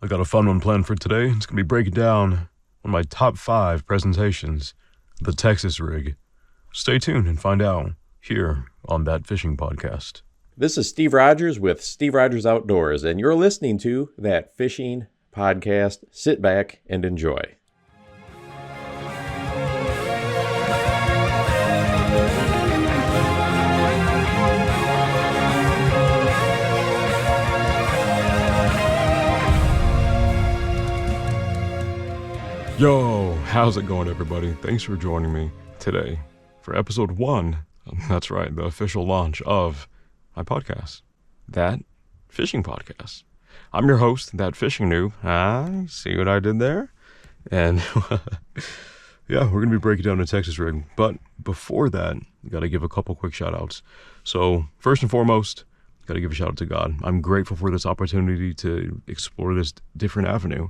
I got a fun one planned for today. It's going to be breaking down one of my top 5 presentations, the Texas rig. Stay tuned and find out here on That Fishing Podcast. This is Steve Rogers with Steve Rogers Outdoors, and you're listening to That Fishing Podcast. Sit back and enjoy. Yo, how's it going, everybody? Thanks for joining me today for episode 1. That's right, the official launch of my podcast, That Fishing Podcast. I'm your host, That Fishing Noob. See what I did there? And yeah, we're going to be breaking down the Texas rig. But before that, got to give a couple quick shout outs. So first and foremost, got to give a shout out to God. I'm grateful for this opportunity to explore this different avenue.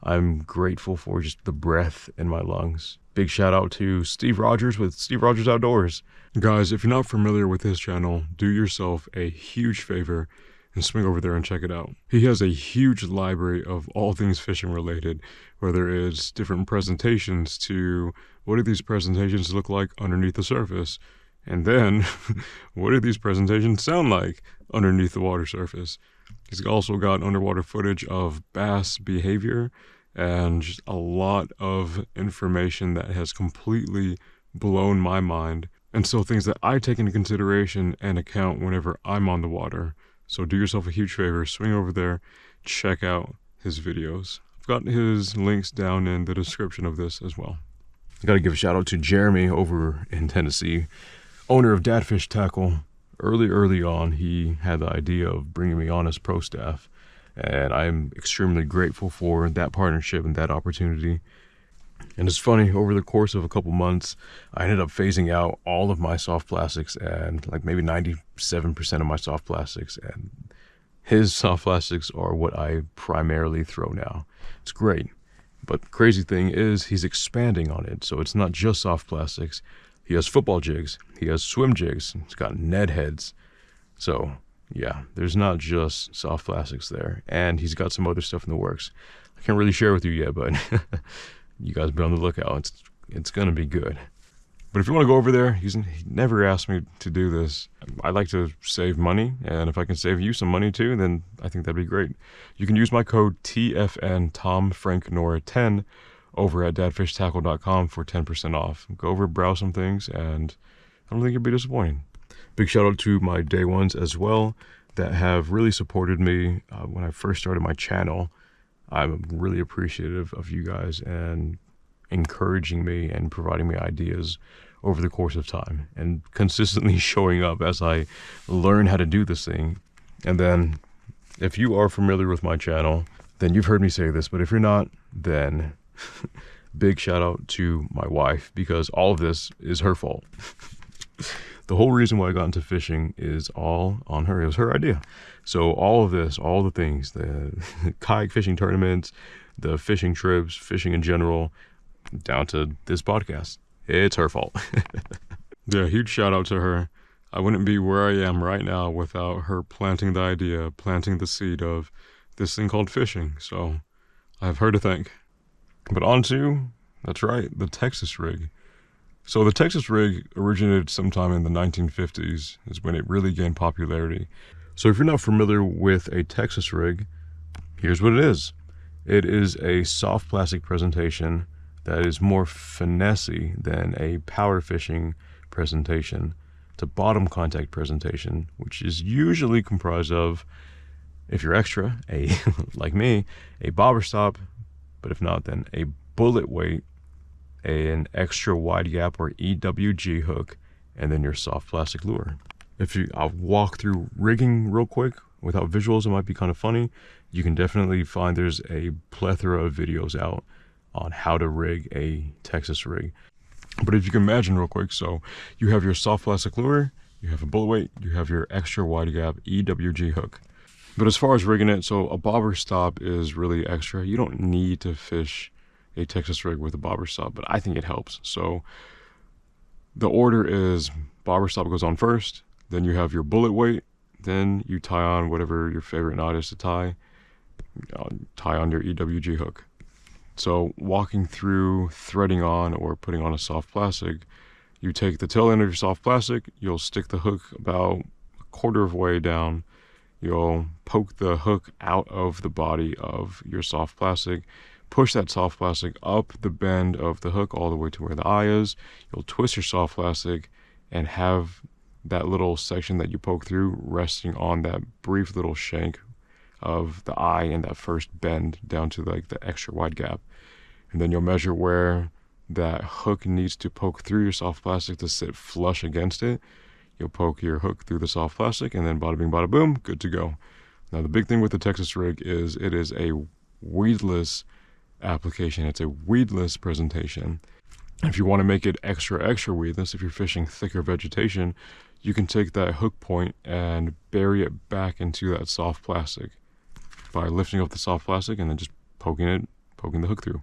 I'm grateful for just the breath in my lungs. Big shout out to Steve Rogers with Steve Rogers Outdoors. Guys, if you're not familiar with his channel, do yourself a huge favor and swing over there and check it out. He has a huge library of all things fishing related, whether it's different presentations to what do these presentations look like underneath the surface, and then what do these presentations sound like underneath the water surface. He's also got underwater footage of bass behavior and just a lot of information that has completely blown my mind, and still things that I take into consideration and account whenever I'm on the water. So do yourself a huge favor, swing over there, check out his videos. I've got his links down in the description of this as well. I got to give a shout out to Jeremy over in Tennessee, owner of Dadfish Tackle. Early on, he had the idea of bringing me on as pro staff, and I'm extremely grateful for that partnership and that opportunity. And it's funny, over the course of a couple months, I ended up phasing out all of my soft plastics and like maybe 97% of my soft plastics, and his soft plastics are what I primarily throw now. It's great, but the crazy thing is he's expanding on it, so it's not just soft plastics. He has football jigs, he has swim jigs, he's got Ned heads. So yeah, there's not just soft plastics there. And he's got some other stuff in the works. I can't really share with you yet, but you guys be on the lookout. It's going to be good. But if you want to go over there, he never asked me to do this. I like to save money, and if I can save you some money too, then I think that'd be great. You can use my code TFN TomFrankNora10 over at dadfishtackle.com for 10% off. Go over, browse some things, and I don't think you'll be disappointed. Big shout out to my day ones as well that have really supported me when I first started my channel. I'm really appreciative of you guys and encouraging me and providing me ideas over the course of time and consistently showing up as I learn how to do this thing. And then if you are familiar with my channel, then you've heard me say this, but if you're not, then big shout out to my wife, because all of this is her fault. The whole reason why I got into fishing is all on her. It was her idea. So all of this, all the things, the kayak fishing tournaments, the fishing trips, fishing in general, down to this podcast, it's her fault. Yeah, huge shout out to her. I wouldn't be where I am right now without her planting the idea, planting the seed of this thing called fishing. So I have her to thank. But on to, that's right, the Texas rig. So the Texas rig originated sometime in the 1950s, is when it really gained popularity. So if you're not familiar with a Texas rig, here's what it is. It is a soft plastic presentation that is more finessey than a power fishing presentation. It's a bottom contact presentation, which is usually comprised of, if you're extra, like me, a bobber stop, but if not, then a bullet weight, an extra wide gap or EWG hook, and then your soft plastic lure. I'll walk through rigging real quick without visuals. It might be kind of funny. You can definitely find there's a plethora of videos out on how to rig a Texas rig. But if you can imagine real quick, so you have your soft plastic lure, you have a bullet weight, you have your extra wide gap EWG hook. But as far as rigging it, so a bobber stop is really extra. You don't need to fish a Texas rig with a bobber stop, but I think it helps. So the order is bobber stop goes on first, then you have your bullet weight, then you tie on whatever your favorite knot is to tie, tie on your EWG hook. So walking through threading on or putting on a soft plastic, you take the tail end of your soft plastic, you'll stick the hook about a quarter of way down, you'll poke the hook out of the body of your soft plastic, push that soft plastic up the bend of the hook all the way to where the eye is, you'll twist your soft plastic and have that little section that you poke through resting on that brief little shank of the eye and that first bend down to like the extra wide gap. And then you'll measure where that hook needs to poke through your soft plastic to sit flush against it. You'll poke your hook through the soft plastic and then bada bing bada boom, good to go. Now the big thing with the Texas rig is it is a weedless application. It's a weedless presentation. If you want to make it extra weedless, if you're fishing thicker vegetation, you can take that hook point and bury it back into that soft plastic by lifting up the soft plastic and then just poking the hook through.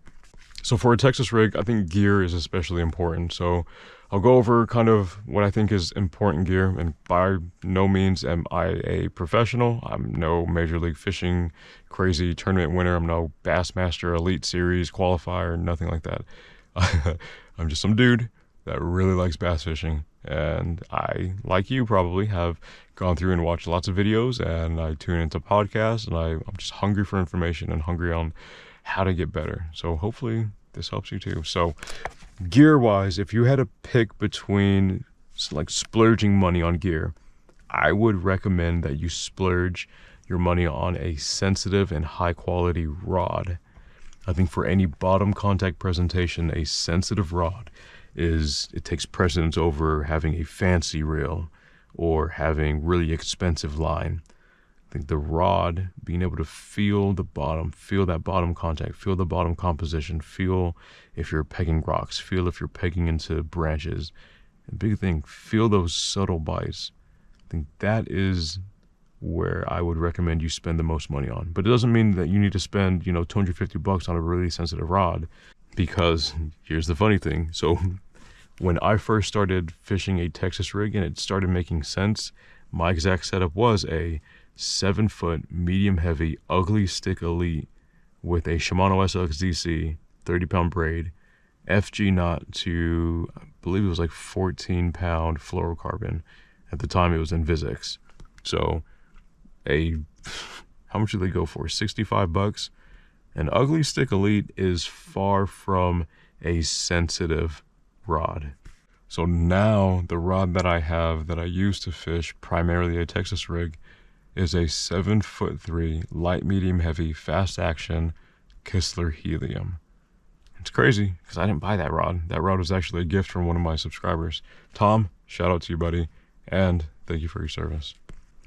So for a Texas rig, I think gear is especially important. So I'll go over kind of what I think is important gear, and by no means am I a professional. I'm no Major League Fishing crazy tournament winner. I'm no Bassmaster Elite Series qualifier, nothing like that. I'm just some dude that really likes bass fishing, and I, like you probably, have gone through and watched lots of videos, and I tune into podcasts, and I'm just hungry for information and hungry on how to get better. So hopefully this helps you too. So gear wise, if you had to pick between like splurging money on gear, I would recommend that you splurge your money on a sensitive and high quality rod. I think for any bottom contact presentation, a sensitive rod it takes precedence over having a fancy reel or having really expensive line. I think the rod, being able to feel the bottom, feel that bottom contact, feel the bottom composition, feel if you're pegging rocks, feel if you're pegging into branches. And big thing, feel those subtle bites. I think that is where I would recommend you spend the most money on. But it doesn't mean that you need to spend, $250 on a really sensitive rod, because here's the funny thing. So when I first started fishing a Texas rig and it started making sense, my exact setup was a 7-foot medium heavy ugly stick elite with a Shimano SLX-DC 30-pound braid, FG knot to, I believe it was like 14-pound fluorocarbon. At the time it was in Vizix. So how much did they go for? $65. An ugly stick elite is far from a sensitive rod. So now the rod that I have that I use to fish primarily a Texas rig is a 7'3" light medium heavy fast action Kistler Helium. It's crazy because I didn't buy that rod. That rod was actually a gift from one of my subscribers. Tom, shout out to you, buddy, and thank you for your service.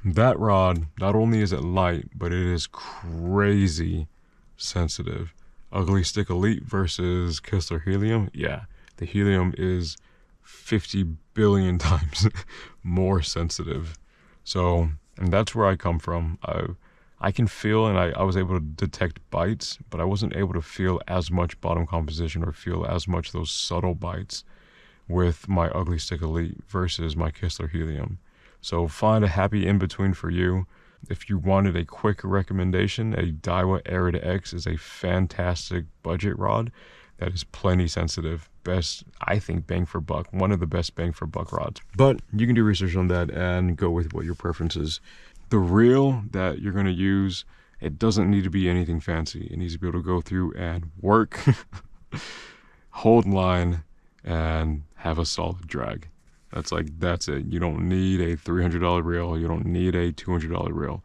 That rod, not only is it light, but it is crazy sensitive. Ugly Stick Elite versus Kistler Helium. Yeah, the Helium is 50 billion times more sensitive. So, and that's where I come from. I can feel, and I was able to detect bites, but I wasn't able to feel as much bottom composition or feel as much those subtle bites with my Ugly Stick Elite versus my Kistler Helium. So find a happy in-between for you. If you wanted a quick recommendation, a Daiwa Arid X is a fantastic budget rod that is plenty sensitive. Best, I think, bang for buck. One of the best bang for buck rods. But you can do research on that and go with what your preference is. The reel that you're going to use, it doesn't need to be anything fancy. It needs to be able to go through and work, hold line, and have a solid drag. That's it. You don't need a $300 reel. You don't need a $200 reel.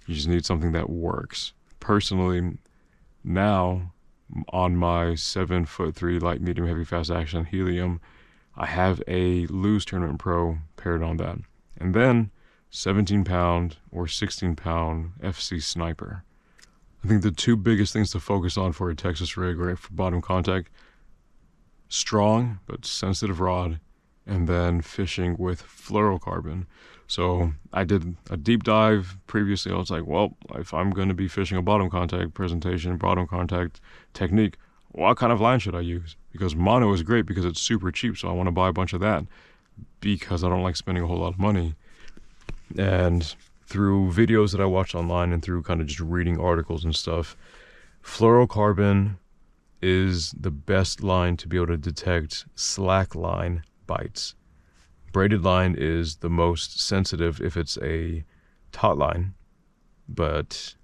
You just need something that works. Personally, now on my 7'3" light, medium, heavy, fast action Helium, I have a Lose Tournament Pro paired on that. And then 17-pound or 16-pound FC Sniper. I think the two biggest things to focus on for a Texas rig or for bottom contact, strong but sensitive rod, and then fishing with fluorocarbon. So I did a deep dive previously. I was like, well, if I'm going to be fishing a bottom contact presentation, bottom contact technique, what kind of line should I use? Because mono is great because it's super cheap, so I want to buy a bunch of that because I don't like spending a whole lot of money. And through videos that I watched online and through kind of just reading articles and stuff, fluorocarbon is the best line to be able to detect slack line bites. Braided line is the most sensitive if it's a taut line, but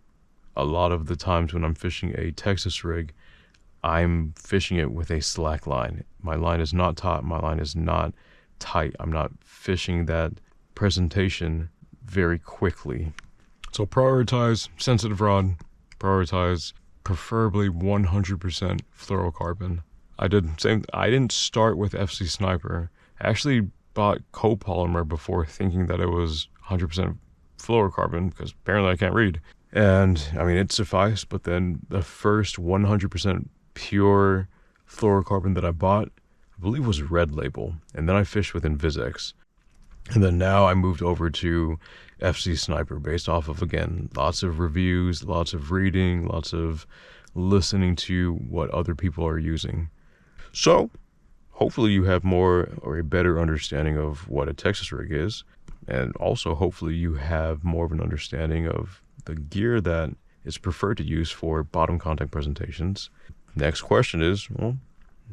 a lot of the times when I'm fishing a Texas rig, I'm fishing it with a slack line. My line is not taut, my line is not tight. I'm not fishing that presentation very quickly. So prioritize sensitive rod, prioritize preferably 100% fluorocarbon. I didn't start with FC Sniper. I actually bought copolymer before thinking that it was 100% fluorocarbon because apparently I can't read. And I mean, it sufficed, but then the first 100% pure fluorocarbon that I bought, I believe was Red Label. And then I fished with Invisex. And then now I moved over to FC Sniper based off of, again, lots of reviews, lots of reading, lots of listening to what other people are using. So hopefully you have more or a better understanding of what a Texas rig is. And also hopefully you have more of an understanding of the gear that is preferred to use for bottom contact presentations. Next question is, well,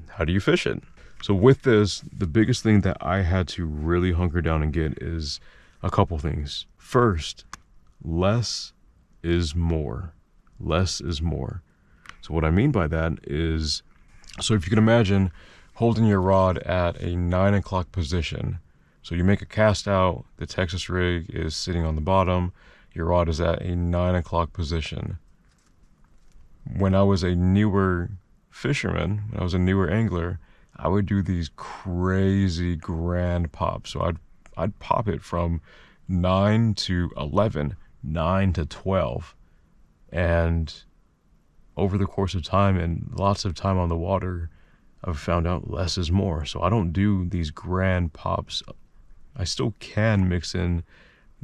how do you fish it? So with this, the biggest thing that I had to really hunker down and get is a couple things. First, less is more. Less is more. So what I mean by that is, so if you can imagine holding your rod at a 9 o'clock position. So you make a cast out, the Texas rig is sitting on the bottom, your rod is at a 9 o'clock position. When I was a newer fisherman, when I was a newer angler, I would do these crazy grand pops. So I'd pop it from 9 to 11, 9 to 12. And over the course of time and lots of time on the water, I've found out less is more. So I don't do these grand pops. I still can mix in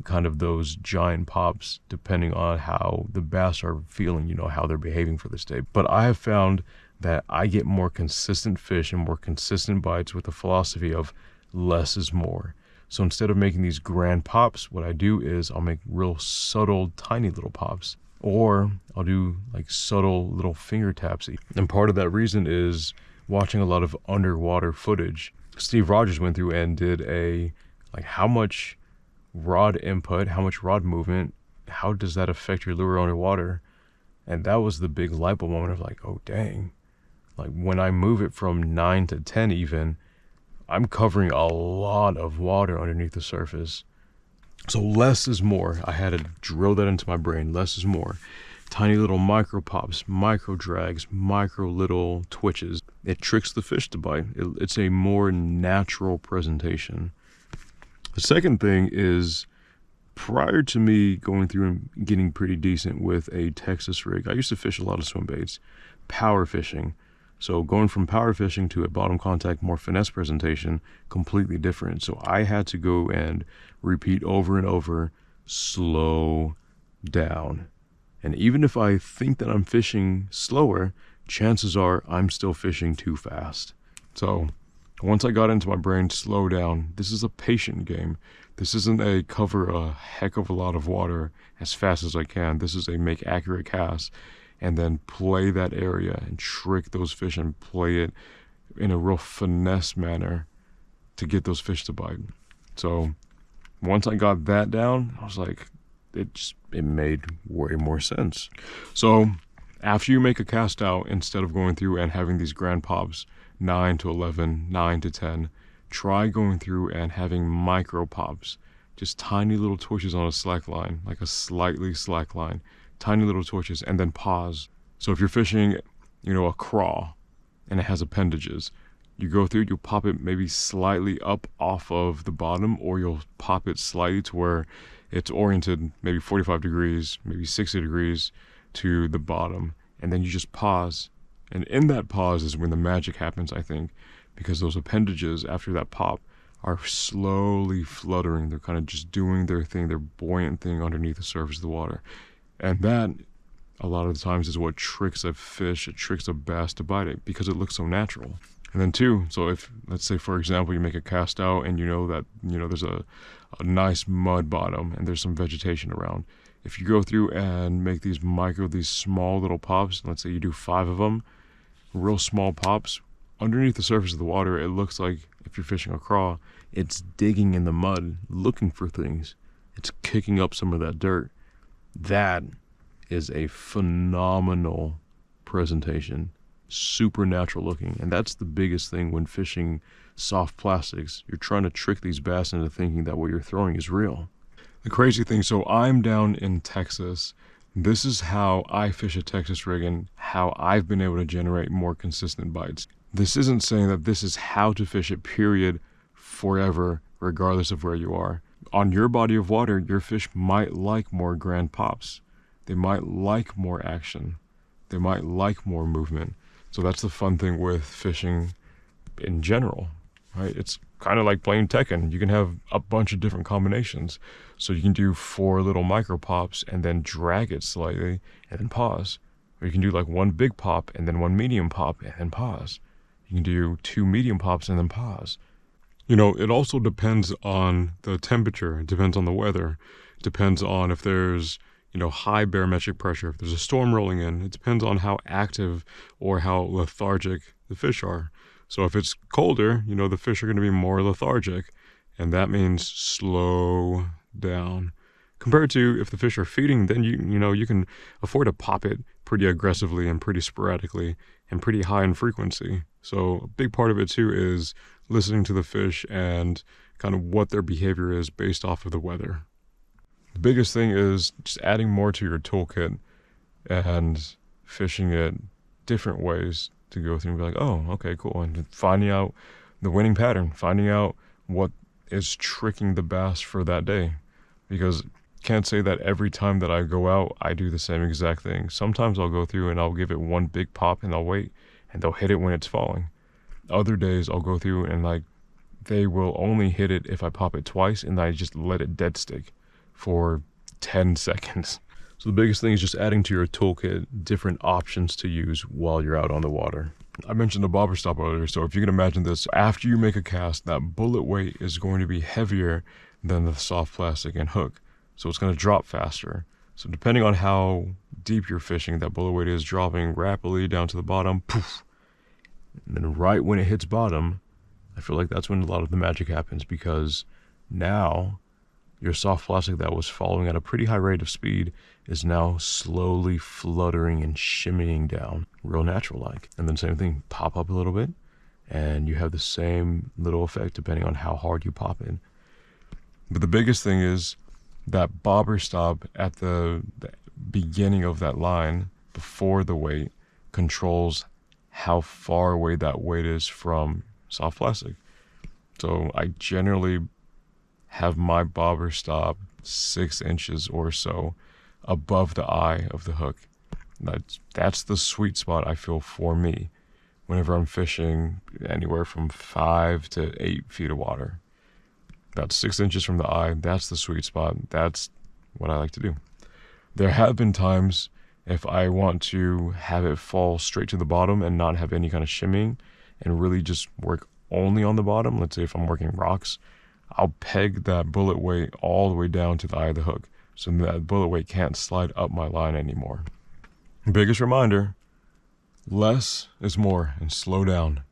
kind of those giant pops depending on how the bass are feeling, how they're behaving for this day. But I have found that I get more consistent fish and more consistent bites with the philosophy of less is more. So instead of making these grand pops, what I do is I'll make real subtle, tiny little pops. Or I'll do like subtle little finger taps. And part of that reason is watching a lot of underwater footage. Steve Rogers went through and did how much rod input, how much rod movement, how does that affect your lure underwater? And that was the big light bulb moment of oh dang. When I move it from 9 to 10 even, I'm covering a lot of water underneath the surface. So less is more. I had to drill that into my brain. Less is more. Tiny little micro pops, micro drags, micro little twitches. It tricks the fish to bite. It's a more natural presentation. The second thing is, prior to me going through and getting pretty decent with a Texas rig, I used to fish a lot of swim baits, power fishing. So going from power fishing to a bottom contact, more finesse presentation, completely different. So I had to go and repeat over and over, slow down. And even if I think that I'm fishing slower, chances are I'm still fishing too fast. So once I got into my brain, slow down. This is a patient game. This isn't a cover a heck of a lot of water as fast as I can. This is a make accurate casts and then play that area and trick those fish and play it in a real finesse manner to get those fish to bite. So once I got that down, I was like, it made way more sense. So after you make a cast out, instead of going through and having these grand pops, 9 to 11, 9 to 10, try going through and having micro pops, just tiny little twitches on a slack line, like a slightly slack line, tiny little twitches, and then pause. So if you're fishing, a craw and it has appendages, you go through, you'll pop it maybe slightly up off of the bottom, or you'll pop it slightly to where it's oriented maybe 45 degrees, maybe 60 degrees to the bottom, and then you just pause. And in that pause is when the magic happens, I think, because those appendages after that pop are slowly fluttering. They're kind of just doing their thing, their buoyant thing underneath the surface of the water. And that, a lot of the times, is what tricks a fish, it tricks a bass to bite it, because it looks so natural. And then two, so if, let's say, for example, you make a cast out and you know that, there's a nice mud bottom and there's some vegetation around. If you go through and make these small little pops, let's say you do 5 of them, real small pops, underneath the surface of the water, it looks like, if you're fishing a craw, it's digging in the mud, looking for things. It's kicking up some of that dirt. That is a phenomenal presentation. Super natural looking. And that's the biggest thing when fishing soft plastics. You're trying to trick these bass into thinking that what you're throwing is real. The crazy thing, so I'm down in Texas. This is how I fish a Texas rig and how I've been able to generate more consistent bites. This isn't saying that this is how to fish it, period, forever, regardless of where you are. On your body of water, your fish might like more grand pops. They might like more action. They might like more movement. So that's the fun thing with fishing in general, right? It's kind of like playing Tekken. You can have a bunch of different combinations. So you can do 4 little micro pops and then drag it slightly and then pause. Or you can do like 1 big pop and then 1 medium pop and then pause. You can do 2 medium pops and then pause. It also depends on the temperature. It depends on the weather. It depends on if there's high barometric pressure, if there's a storm rolling in. It depends on how active or how lethargic the fish are. So if it's colder, the fish are going to be more lethargic, and that means slow down. Compared to if the fish are feeding, then you can afford to pop it pretty aggressively and pretty sporadically and pretty high in frequency. So a big part of it too is listening to the fish and kind of what their behavior is based off of the weather. The biggest thing is just adding more to your toolkit and fishing it different ways to go through and be like, oh, okay, cool. And finding out the winning pattern, finding out what is tricking the bass for that day. Because can't say that every time that I go out, I do the same exact thing. Sometimes I'll go through and I'll give it 1 big pop and I'll wait and they'll hit it when it's falling. Other days I'll go through and they will only hit it if I pop it twice and I just let it dead stick for 10 seconds. So the biggest thing is just adding to your toolkit different options to use while you're out on the water. I mentioned the bobber stop earlier, so if you can imagine this, after you make a cast, that bullet weight is going to be heavier than the soft plastic and hook. So it's going to drop faster. So depending on how deep you're fishing, that bullet weight is dropping rapidly down to the bottom, poof. And then right when it hits bottom, I feel like that's when a lot of the magic happens, because now your soft plastic that was following at a pretty high rate of speed is now slowly fluttering and shimmying down, real natural-like. And then same thing, pop up a little bit, and you have the same little effect depending on how hard you pop it. But the biggest thing is that bobber stop at the beginning of that line, before the weight, controls how far away that weight is from soft plastic. So I generally have my bobber stop 6 inches or so above the eye of the hook. That's the sweet spot, I feel, for me whenever I'm fishing anywhere from 5 to 8 feet of water. About 6 inches from the eye, that's the sweet spot. That's what I like to do. There have been times if I want to have it fall straight to the bottom and not have any kind of shimming and really just work only on the bottom. Let's say if I'm working rocks, I'll peg that bullet weight all the way down to the eye of the hook, so that bullet weight can't slide up my line anymore. Biggest reminder, less is more, and slow down.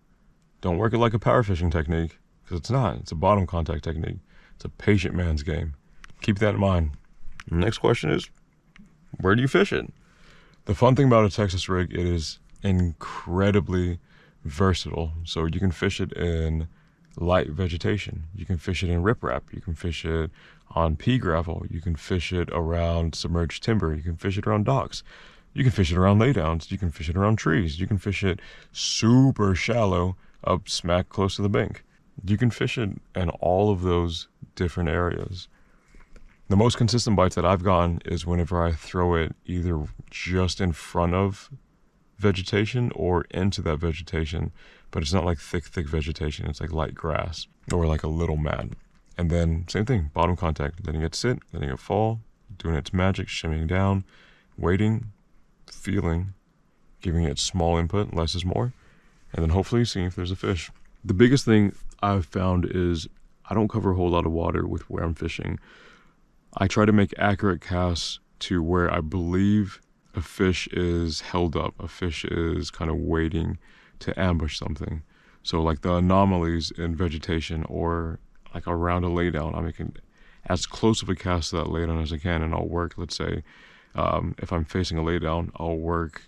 Don't work it like a power fishing technique, because it's not. It's a bottom contact technique. It's a patient man's game. Keep that in mind. The next question is, where do you fish it? The fun thing about a Texas rig, it is incredibly versatile. So you can fish it in light vegetation. You can fish it in riprap. You can fish it on pea gravel. You can fish it around submerged timber. You can fish it around docks. You can fish it around laydowns. You can fish it around trees. You can fish it super shallow up smack close to the bank. You can fish it in all of those different areas. The most consistent bites that I've gotten is whenever I throw it either just in front of vegetation or into that vegetation, but it's not like thick vegetation. It's like light grass or like a little mat. And then same thing, bottom contact, letting it sit, letting it fall, doing its magic, shimmying down, waiting, feeling, giving it small input, less is more, and then hopefully see if there's a fish. The biggest thing I've found is I don't cover a whole lot of water with where I'm fishing. I try to make accurate casts to where I believe a fish is held up, a fish is kind of waiting to ambush something. So like the anomalies in vegetation or like around a laydown, I'm making as close of a cast to that laydown as I can, and I'll work, let's say, if I'm facing a laydown, I'll work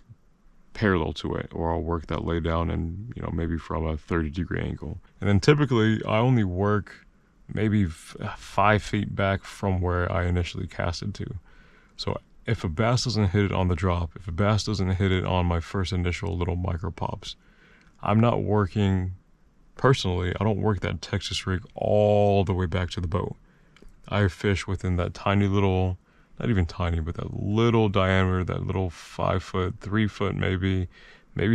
parallel to it, or I'll work that laydown and, maybe from a 30-degree angle. And then typically I only work maybe 5 feet back from where I initially casted to. So if a bass doesn't hit it on the drop, if a bass doesn't hit it on my first initial little micro pops, I'm not working, personally, I don't work that Texas rig all the way back to the boat. I fish within that tiny little, not even tiny, but that little diameter, that little 5 foot, 3 foot maybe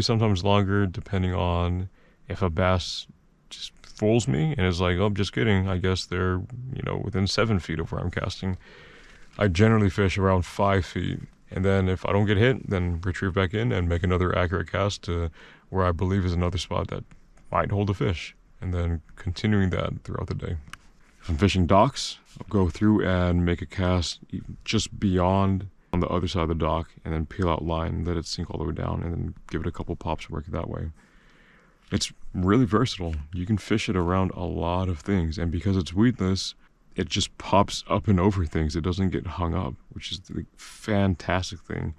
sometimes longer, depending on if a bass just fools me and is like, oh, just kidding, I guess they're, within 7 feet of where I'm casting. I generally fish around 5 feet, and then if I don't get hit, then retrieve back in and make another accurate cast to where I believe is another spot that might hold a fish, and then continuing that throughout the day. If I'm fishing docks, I'll go through and make a cast just beyond on the other side of the dock, and then peel out line, let it sink all the way down, and then give it a couple pops, work it that way. It's really versatile. You can fish it around a lot of things, and because it's weedless, it just pops up and over things. It doesn't get hung up, which is the fantastic thing.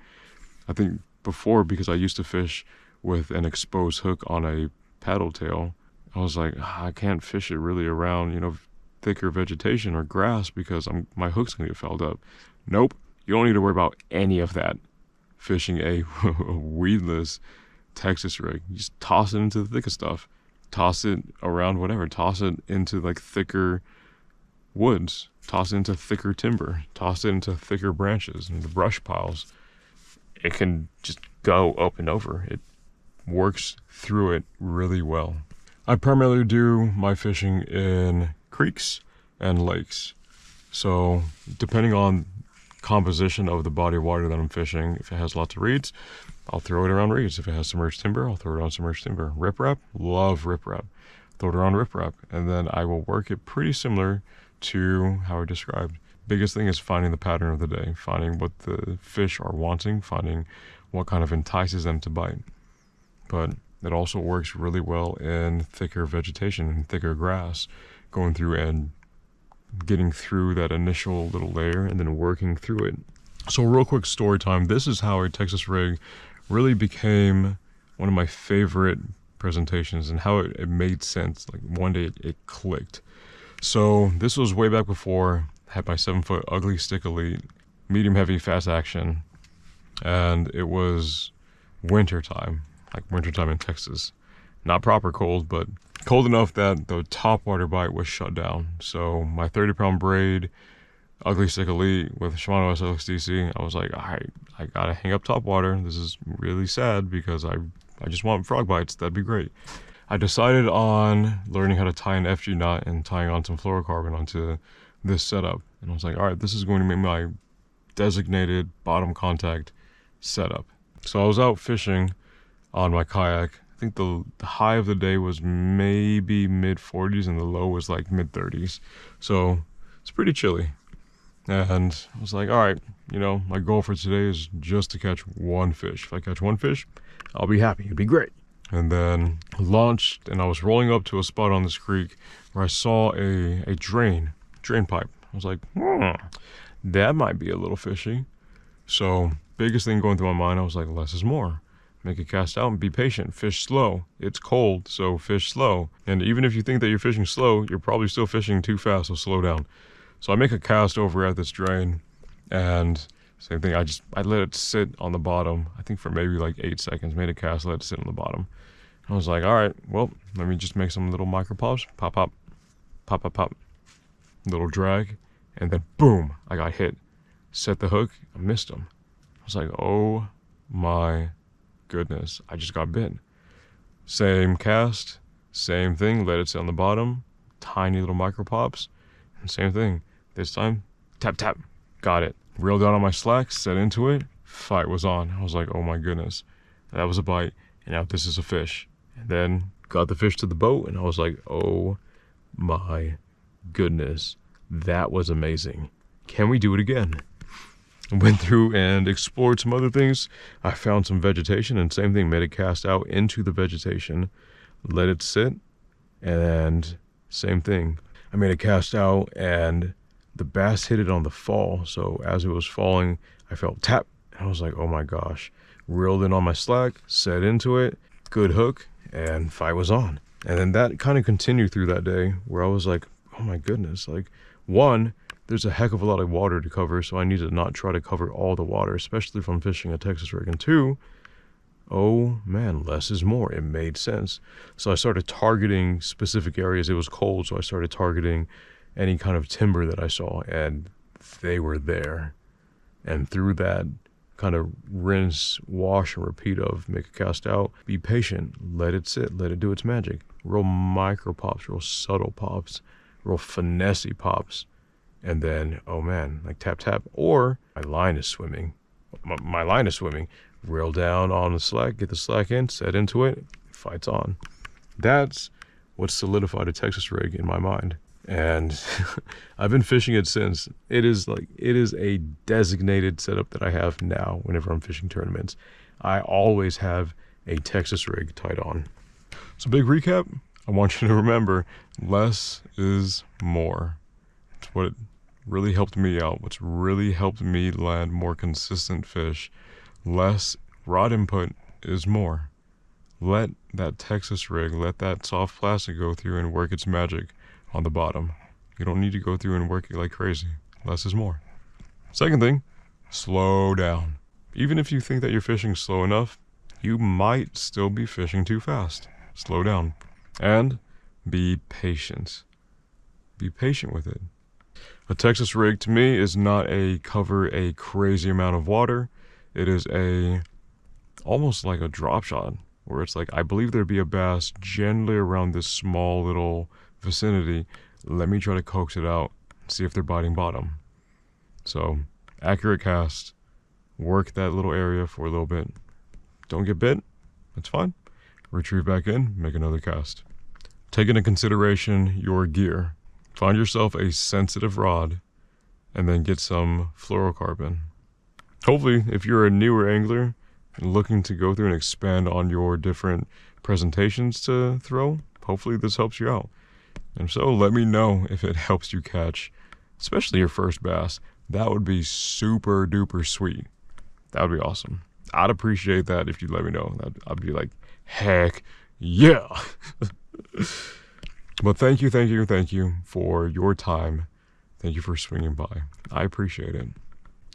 I think before, because I used to fish with an exposed hook on a paddle tail, I was like, I can't fish it really around, thicker vegetation or grass because my hook's gonna get fouled up. Nope, you don't need to worry about any of that fishing a weedless Texas rig. You just toss it into the thickest stuff, toss it around whatever, toss it into like thicker woods, toss it into thicker timber, toss it into thicker branches and the brush piles. It can just go up and over. It works through it really well. I primarily do my fishing in creeks and lakes. So depending on composition of the body of water that I'm fishing, if it has lots of reeds, I'll throw it around reeds. If it has submerged timber, I'll throw it on submerged timber. Riprap, love riprap. Throw it around riprap. And then I will work it pretty similar to how I described. Biggest thing is finding the pattern of the day, finding what the fish are wanting, finding what kind of entices them to bite. But it also works really well in thicker vegetation and thicker grass, going through and getting through that initial little layer and then working through it. So real quick story time. This is how a Texas rig really became one of my favorite presentations and how it made sense. Like one day it clicked. So this was way back before I had my 7-foot ugly stick elite, medium heavy fast action, and it was wintertime, like wintertime in Texas. Not proper cold, but cold enough that the top water bite was shut down. So my 30-pound braid, ugly stick elite with Shimano SLX-DC, I was like, all right, I gotta hang up top water. This is really sad because I just want frog bites. That'd be great. I decided on learning how to tie an FG knot and tying on some fluorocarbon onto this setup. And I was like, all right, this is going to be my designated bottom contact setup. So I was out fishing on my kayak. I think the high of the day was maybe mid-40s and the low was like mid-30s. So it's pretty chilly. And I was like, all right, my goal for today is just to catch one fish. If I catch one fish, I'll be happy. It'd be great. And then launched, and I was rolling up to a spot on this creek where I saw a drain pipe. I was like, that might be a little fishy. So biggest thing going through my mind, I was like, less is more. Make a cast out and be patient. Fish slow. It's cold, so fish slow. And even if you think that you're fishing slow, you're probably still fishing too fast, so slow down. So I make a cast over at this drain, and same thing, I let it sit on the bottom, I think for maybe like 8 seconds, made a cast, let it sit on the bottom. I was like, all right, well, let me just make some little micro pops, pop, pop, pop, pop, pop, little drag, and then boom, I got hit. Set the hook, I missed him. I was like, oh my goodness, I just got bit. Same cast, same thing, let it sit on the bottom, tiny little micro pops, and same thing. This time, tap, tap, got it. Reeled out on my slack, set into it, fight was on. I was like, oh my goodness. That was a bite, and now this is a fish. And then got the fish to the boat, and I was like, oh my goodness, that was amazing. Can we do it again? Went through and explored some other things. I found some vegetation, and same thing, made a cast out into the vegetation, let it sit, and same thing. I made a cast out, and the bass hit it on the fall. So as it was falling, I felt tap. I was like, oh my gosh. Reeled in on my slack, set into it, good hook, and fight was on. And then that kind of continued through that day, where I was like, oh my goodness, like, one, there's a heck of a lot of water to cover, so I need to not try to cover all the water, especially if I'm fishing a Texas rig. And two, oh man, less is more. It made sense. So I started targeting specific areas. It was cold, so I started targeting any kind of timber that I saw, and they were there. And through that kind of rinse, wash, and repeat of make a cast out, be patient, let it sit, let it do its magic. Real micro pops, real subtle pops, real finessey pops. And then, oh man, like tap, tap, or my line is swimming. My line is swimming. Reel down on the slack, get the slack in, set into it, fight's on. That's what solidified a Texas rig in my mind. And I've been fishing it since. It is a designated setup that I have now whenever I'm fishing tournaments. I always have a Texas rig tied on. So big recap, I want you to remember, less is more. It's what really helped me out. What's really helped me land more consistent fish. Less rod input is more. Let that Texas rig, let that soft plastic go through and work its magic on the bottom. You don't need to go through and work it like crazy. Less is more. Second thing, slow down. Even if you think that you're fishing slow enough, you might still be fishing too fast. Slow down. And be patient. Be patient with it. A Texas rig to me is not cover a crazy amount of water. It is almost like a drop shot, where it's like, I believe there'd be a bass generally around this small little vicinity. Let me try to coax it out, see if they're biting bottom. So, accurate cast, work that little area for a little bit. Don't get bit, that's fine. Retrieve back in, make another cast. Take into consideration your gear. Find yourself a sensitive rod, and then get some fluorocarbon. Hopefully, if you're a newer angler and looking to go through and expand on your different presentations to throw, hopefully this helps you out. And so let me know if it helps you catch, especially your first bass. That would be super duper sweet. That would be awesome. I'd appreciate that if you let me know. I'd be like, heck yeah. But thank you for your time. Thank you for swinging by. I appreciate it.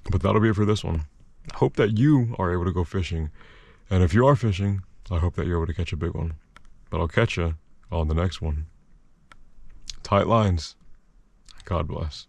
But that'll be it for this one. I hope that you are able to go fishing. And if you are fishing, I hope that you're able to catch a big one. But I'll catch you on the next one. Tight lines. God bless.